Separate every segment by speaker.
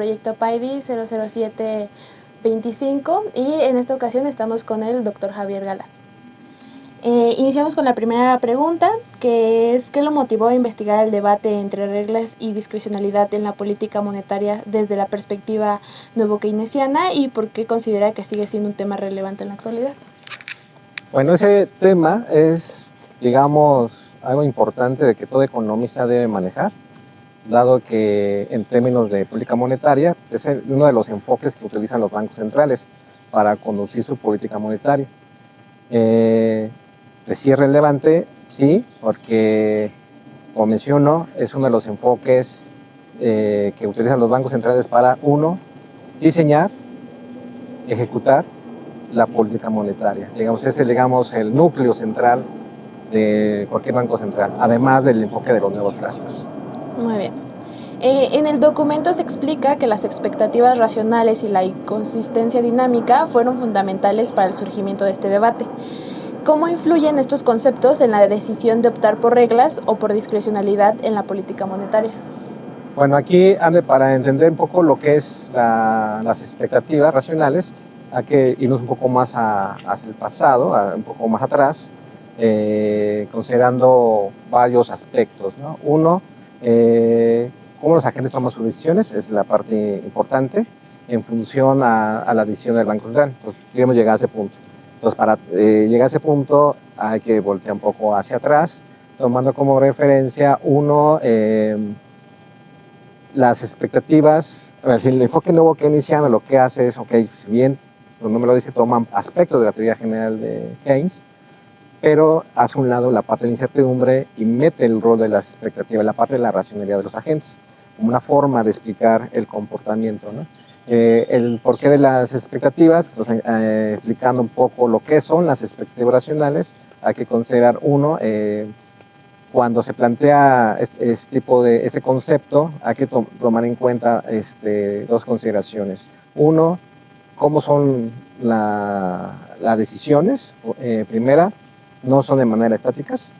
Speaker 1: proyecto PAIDI 00725 y en esta ocasión estamos con el doctor Javier Galán. Iniciamos con la primera pregunta, que es ¿qué lo motivó a investigar el debate entre reglas y discrecionalidad en la política monetaria desde la perspectiva nuevo-keynesiana y por qué considera que sigue siendo un tema relevante en la actualidad?
Speaker 2: Bueno, ese tema es, digamos, algo importante de que todo economista debe manejar, dado que en términos de política monetaria es uno de los enfoques que utilizan los bancos centrales para conducir su política monetaria. Sí es relevante, sí, porque, como menciono, es uno de los enfoques que utilizan los bancos centrales para, uno, diseñar, ejecutar la política monetaria. Digamos, ese es el núcleo central de cualquier banco central, además del enfoque de los nuevos clásicos.
Speaker 1: Muy bien. En el documento se explica que las expectativas racionales y la inconsistencia dinámica fueron fundamentales para el surgimiento de este debate. ¿Cómo influyen estos conceptos en la decisión de optar por reglas o por discrecionalidad en la política monetaria?
Speaker 2: Bueno, aquí, para entender un poco lo que es las expectativas racionales, hay que irnos un poco más hacia el pasado, un poco más atrás, considerando varios aspectos, ¿no? Uno, cómo los agentes toman sus decisiones, es la parte importante, en función a la decisión del Banco Central. Entonces, queremos llegar a ese punto. Entonces, para llegar a ese punto hay que voltear un poco hacia atrás, tomando como referencia, uno, las expectativas, el enfoque nuevo keynesiano lo que hace es, ok, si bien el nombre lo dice, toman aspectos de la teoría general de Keynes, pero hace un lado la parte de la incertidumbre y mete el rol de las expectativas, la parte de la racionalidad de los agentes, como una forma de explicar el comportamiento, ¿no? El porqué de las expectativas, pues, explicando un poco lo que son las expectativas racionales, hay que considerar uno, cuando se plantea ese concepto, hay que tomar en cuenta dos consideraciones. Uno, cómo son las decisiones. Primera, no son de manera estáticas,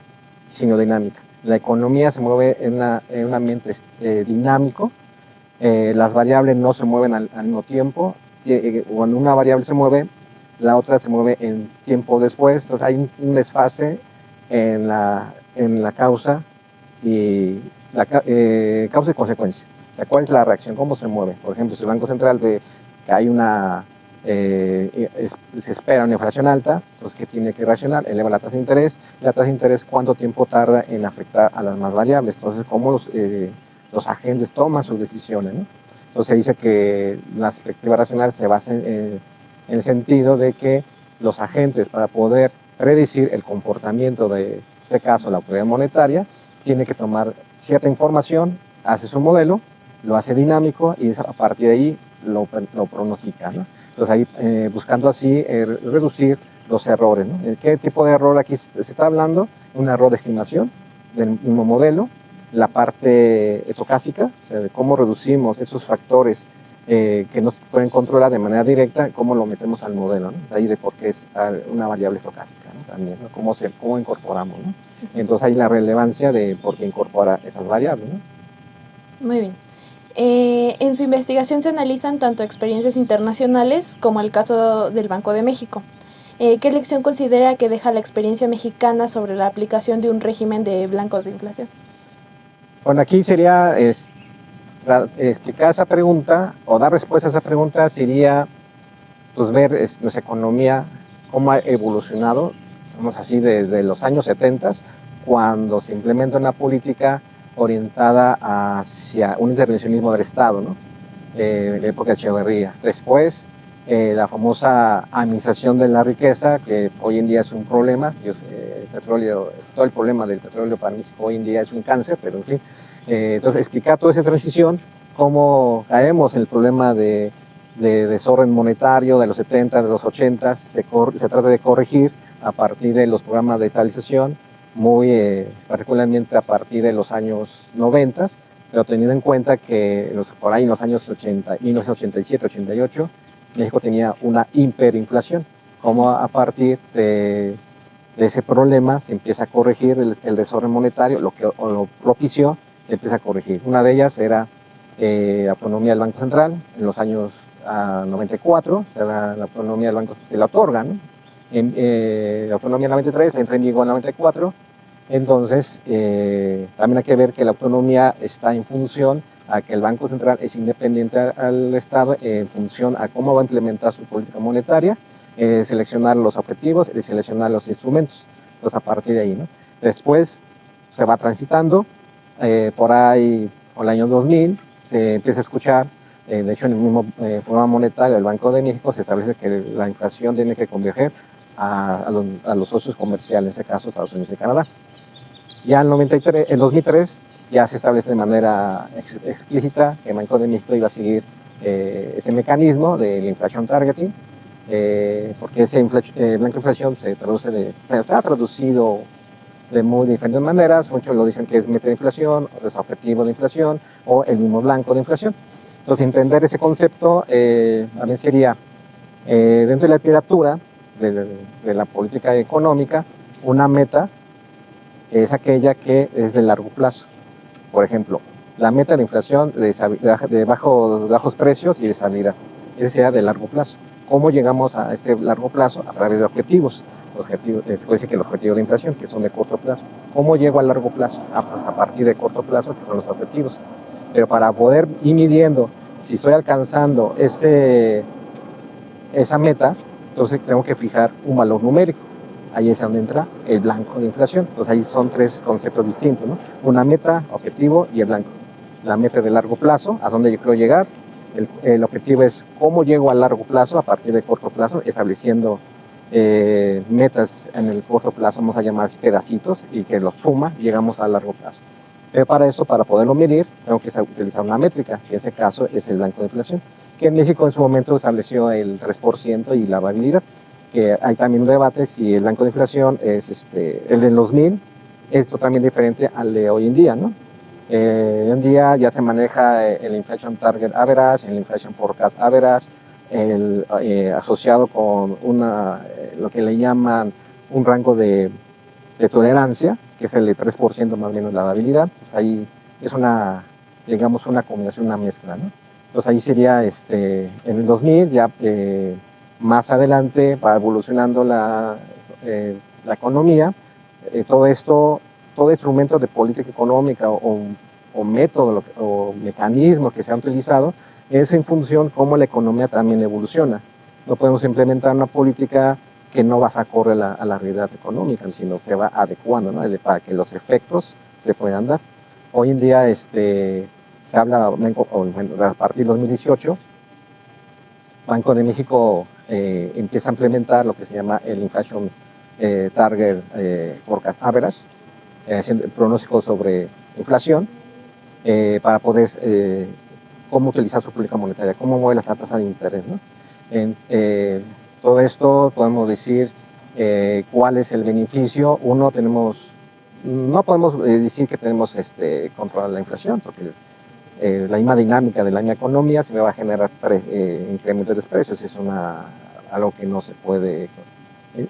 Speaker 2: sino dinámica. La economía se mueve en un ambiente dinámico. Las variables no se mueven al mismo tiempo. Cuando una variable se mueve, la otra se mueve en tiempo después. Entonces hay un desfase en la causa y causa y consecuencia. O sea, ¿cuál es la reacción? ¿Cómo se mueve? Por ejemplo, si el Banco Central ve que hay se espera una inflación alta, entonces ¿qué tiene que reaccionar? Eleva la tasa de interés. La tasa de interés, ¿cuánto tiempo tarda en afectar a las más variables? Entonces, ¿cómo los agentes toman sus decisiones, ¿no? Entonces se dice que la perspectiva racional se basa en el sentido de que los agentes, para poder predecir el comportamiento de este caso la autoridad monetaria, tiene que tomar cierta información, hace su modelo, lo hace dinámico y a partir de ahí lo pronostica, ¿no? Entonces ahí buscando así reducir los errores, ¿no? ¿Qué tipo de error aquí se está hablando? Un error de estimación del mismo modelo, la parte estocástica, o sea, de cómo reducimos esos factores que no se pueden controlar de manera directa, cómo lo metemos al modelo, ¿no? De ahí de por qué es una variable estocástica, ¿no? También, ¿no? Cómo incorporamos, ¿no? Entonces hay la relevancia de por qué incorpora esas variables, ¿no?
Speaker 1: Muy bien. En su investigación se analizan tanto experiencias internacionales como el caso del Banco de México. ¿Qué lección considera que deja la experiencia mexicana sobre la aplicación de un régimen de blancos de inflación?
Speaker 2: Bueno, aquí sería explicar esa pregunta o dar respuesta a esa pregunta sería pues, ver nuestra economía, cómo ha evolucionado, vamos así, desde los años 70, cuando se implementa una política orientada hacia un intervencionismo del Estado, ¿no? En la época de Echeverría. Después, la famosa administración de la riqueza, que hoy en día es un problema. El petróleo, todo el problema del petróleo para México hoy en día es un cáncer, pero en fin. Entonces, explicar toda esa transición, cómo caemos en el problema de desorden monetario de los 70, de los 80, se trata de corregir a partir de los programas de estabilización, muy particularmente a partir de los años 90, pero teniendo en cuenta que por ahí en los años 1987, 88, México tenía una hiperinflación, como a partir de ese problema se empieza a corregir el desorden monetario, lo propició, se empieza a corregir. Una de ellas era autonomía del Banco Central. En los años 94 se da la autonomía del Banco, se la otorga, ¿no? La autonomía en 93, entra en vigor en 94. Entonces, también hay que ver que la autonomía está en función a que el Banco Central es independiente al Estado en función a cómo va a implementar su política monetaria, seleccionar los objetivos y seleccionar los instrumentos. Entonces, a partir de ahí, ¿no? Después se va transitando, por ahí, por el año 2000, se empieza a escuchar, de hecho, en el mismo programa monetario del Banco de México se establece que la inflación tiene que converger a los socios comerciales, en este caso Estados Unidos y Canadá. Ya en 2003 ya se establece de manera explícita que el Banco de México iba a seguir ese mecanismo de la inflación targeting, porque ese blanco inflación se ha traducido de muy diferentes maneras. Muchos lo dicen que es meta de inflación, o es objetivo de inflación, o el mismo blanco de inflación. Entonces, entender ese concepto también sería, dentro de la literatura de la política económica, una meta es aquella que es de largo plazo. Por ejemplo, la meta de la inflación de bajos precios y de estabilidad. Esa sería de largo plazo. ¿Cómo llegamos a este largo plazo? A través de objetivos. Puede decir que los objetivos de inflación, que son de corto plazo. ¿Cómo llego al largo plazo? Pues a partir de corto plazo, que son los objetivos. Pero para poder ir midiendo si estoy alcanzando esa meta, entonces tengo que fijar un valor numérico. Ahí es donde entra el blanco de inflación. Entonces ahí son tres conceptos distintos, ¿no? Una meta, objetivo y el blanco. La meta de largo plazo, a dónde yo quiero llegar. El objetivo es cómo llego a largo plazo, a partir de corto plazo, estableciendo metas en el corto plazo, vamos a llamar así pedacitos, y que los suma, llegamos a largo plazo. Pero para eso, para poderlo medir, tengo que utilizar una métrica, que en ese caso es el blanco de inflación, que en México en su momento estableció el 3% y la variabilidad, que hay también un debate si el blanco de inflación es el del 2000 es totalmente diferente al de hoy en día, ¿no? Hoy en día ya se maneja el Inflation Target Average, el Inflation Forecast Average, asociado con lo que le llaman un rango de tolerancia, que es el de 3% más o menos la variabilidad. Entonces ahí es digamos, una combinación, una mezcla, ¿no? Entonces ahí sería en el 2000, ya más adelante va evolucionando la economía, todo instrumento de política económica o método o mecanismo que se ha utilizado es en función cómo la economía también evoluciona. No podemos implementar una política que no va a acorde a la realidad económica, sino que se va adecuando, ¿no? Para que los efectos se puedan dar. Hoy en día se habla, a partir de 2018, Banco de México empieza a implementar lo que se llama el Inflation Target Forecast Average, haciendo pronósticos sobre inflación, para poder cómo utilizar su política monetaria, cómo mueve las tasas de interés, ¿no? Todo esto podemos decir cuál es el beneficio. No podemos decir que tenemos controlar la inflación, porque la misma dinámica de la misma economía se me va a generar incrementos de precios. Es algo que no se puede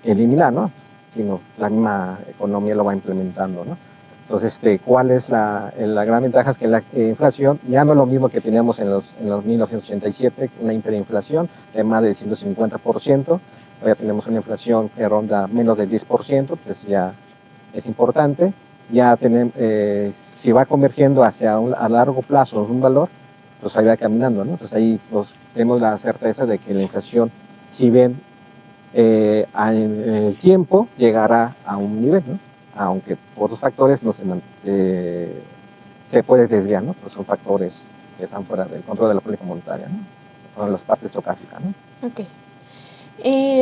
Speaker 2: eliminar, ¿no? Sino la misma economía lo va implementando, ¿no? Entonces, ¿cuál es la gran ventaja? Es que la inflación ya no es lo mismo que teníamos en los 1987, una hiperinflación de más del 150%. Ya tenemos una inflación que ronda menos del 10%, pues ya es importante. Ya tenemos, si va convergiendo a largo plazo un valor, pues ahí va caminando, ¿no? Entonces ahí tenemos la certeza de que la inflación, si bien en el tiempo llegará a un nivel, ¿no? Aunque por otros factores no se puede desviar, ¿no? Pues son factores que están fuera del control de la política monetaria, ¿no? Son las partes estocásticas, ¿no?
Speaker 1: Ok.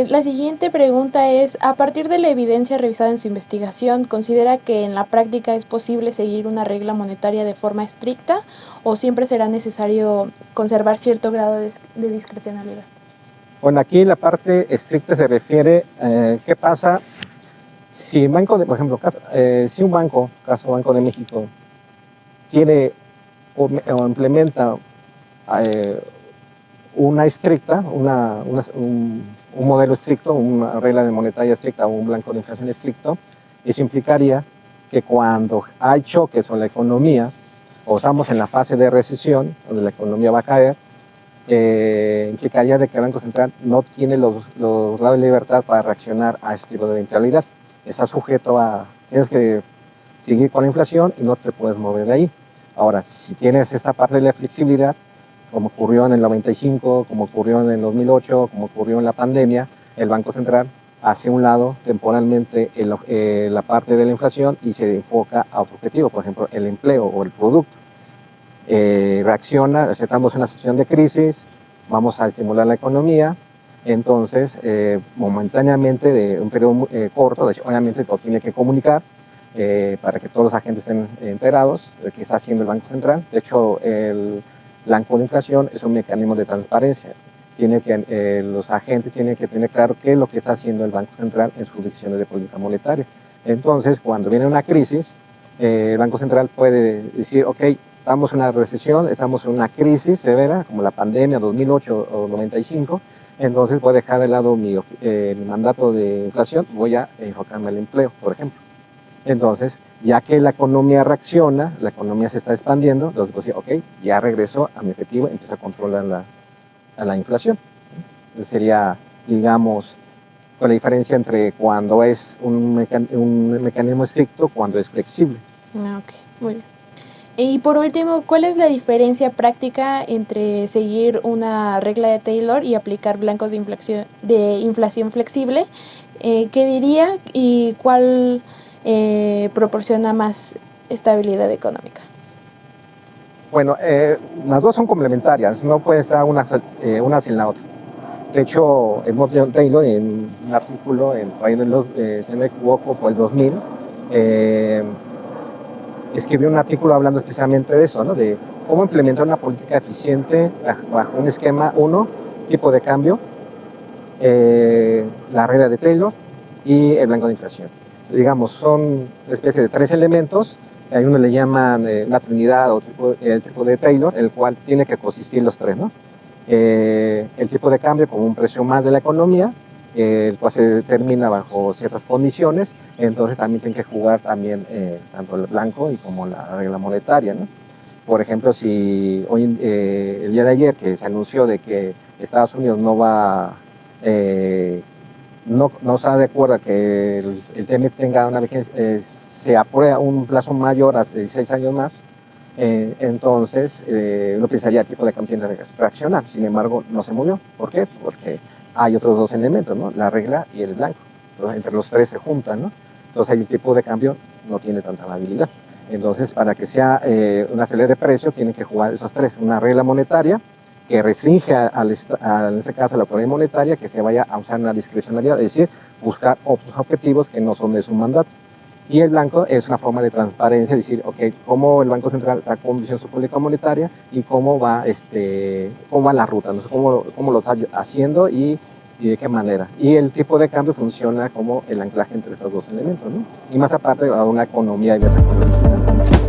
Speaker 1: La siguiente pregunta es, a partir de la evidencia revisada en su investigación, ¿considera que en la práctica es posible seguir una regla monetaria de forma estricta o siempre será necesario conservar cierto grado de discrecionalidad?
Speaker 2: Bueno, aquí la parte estricta se refiere qué pasa si un banco, por ejemplo, si un banco, caso Banco de México, tiene o implementa una estricta, un modelo estricto, una regla de monetaria estricta o un blanco de inflación estricto, eso implicaría que cuando hay choques en la economía, o estamos en la fase de recesión, donde la economía va a caer, implicaría de que el Banco Central no tiene los grados de libertad para reaccionar a este tipo de eventualidad. Está sujeto a, tienes que seguir con la inflación y no te puedes mover de ahí. Ahora, si tienes esta parte de la flexibilidad, como ocurrió en el 95, como ocurrió en el 2008, como ocurrió en la pandemia, el Banco Central hace a un lado temporalmente la parte de la inflación y se enfoca a otro objetivo, por ejemplo, el empleo o el producto. Reacciona, aceptamos una situación de crisis, vamos a estimular la economía, entonces momentáneamente de un periodo corto, de hecho obviamente todo tiene que comunicar para que todos los agentes estén enterados de qué está haciendo el Banco Central. De hecho, el blanco de inflación es un mecanismo de transparencia. Los agentes tienen que tener claro qué es lo que está haciendo el Banco Central en sus decisiones de política monetaria. Entonces, cuando viene una crisis, el Banco Central puede decir, ok, estamos en una recesión, estamos en una crisis severa, como la pandemia 2008 o 95, entonces voy a dejar de lado mi mandato de inflación, voy a enfocarme al empleo, por ejemplo. Entonces, ya que la economía reacciona, la economía se está expandiendo, entonces pues, ok, ya regreso a mi objetivo, empiezo a controlar la inflación. Entonces, sería, digamos, con la diferencia entre cuando es un mecanismo estricto, cuando es flexible.
Speaker 1: Ok, muy bien. Y por último, ¿cuál es la diferencia práctica entre seguir una regla de Taylor y aplicar blancos de inflación flexible? ¿Qué diría y cuál proporciona más estabilidad económica?
Speaker 2: Bueno, las dos son complementarias, no puede estar una sin la otra. De hecho, John Taylor, en un artículo, si no me equivoco, por el 2000, escribió un artículo hablando especialmente de eso, ¿no? De cómo implementar una política eficiente bajo un esquema, tipo de cambio, la regla de Taylor y el blanco de inflación. Digamos, son una especie de tres elementos. Hay uno le llaman una trinidad o el tipo de Taylor, el cual tiene que coexistir los tres, ¿no? El tipo de cambio como un precio más de la economía, el cual se determina bajo ciertas condiciones, entonces también tiene que jugar también tanto el blanco y como la regla monetaria, ¿no? Por ejemplo, si hoy, el día de ayer que se anunció de que Estados Unidos no está de acuerdo a que el TEMEC tenga una vigencia, se aprueba un plazo mayor a 16 años más, entonces uno pensaría el tipo de cambio tiene que reaccionar. Sin embargo, no se movió. ¿Por qué? Porque hay otros dos elementos, ¿no? La regla y el blanco. Entonces, entre los tres se juntan, ¿no? Entonces, el tipo de cambio no tiene tanta variabilidad. Entonces, para que sea una serie de precios, tienen que jugar esos tres. Una regla monetaria que restringe en este caso a la economía monetaria, que se vaya a usar una discrecionalidad, es decir, buscar otros objetivos que no son de su mandato. Y el blanco es una forma de transparencia, es decir, ok, cómo el Banco Central está conduciendo su política monetaria y cómo va la ruta, ¿no? cómo lo está haciendo y de qué manera. Y el tipo de cambio funciona como el anclaje entre estos dos elementos, ¿no? Y más aparte a una economía y otra economía.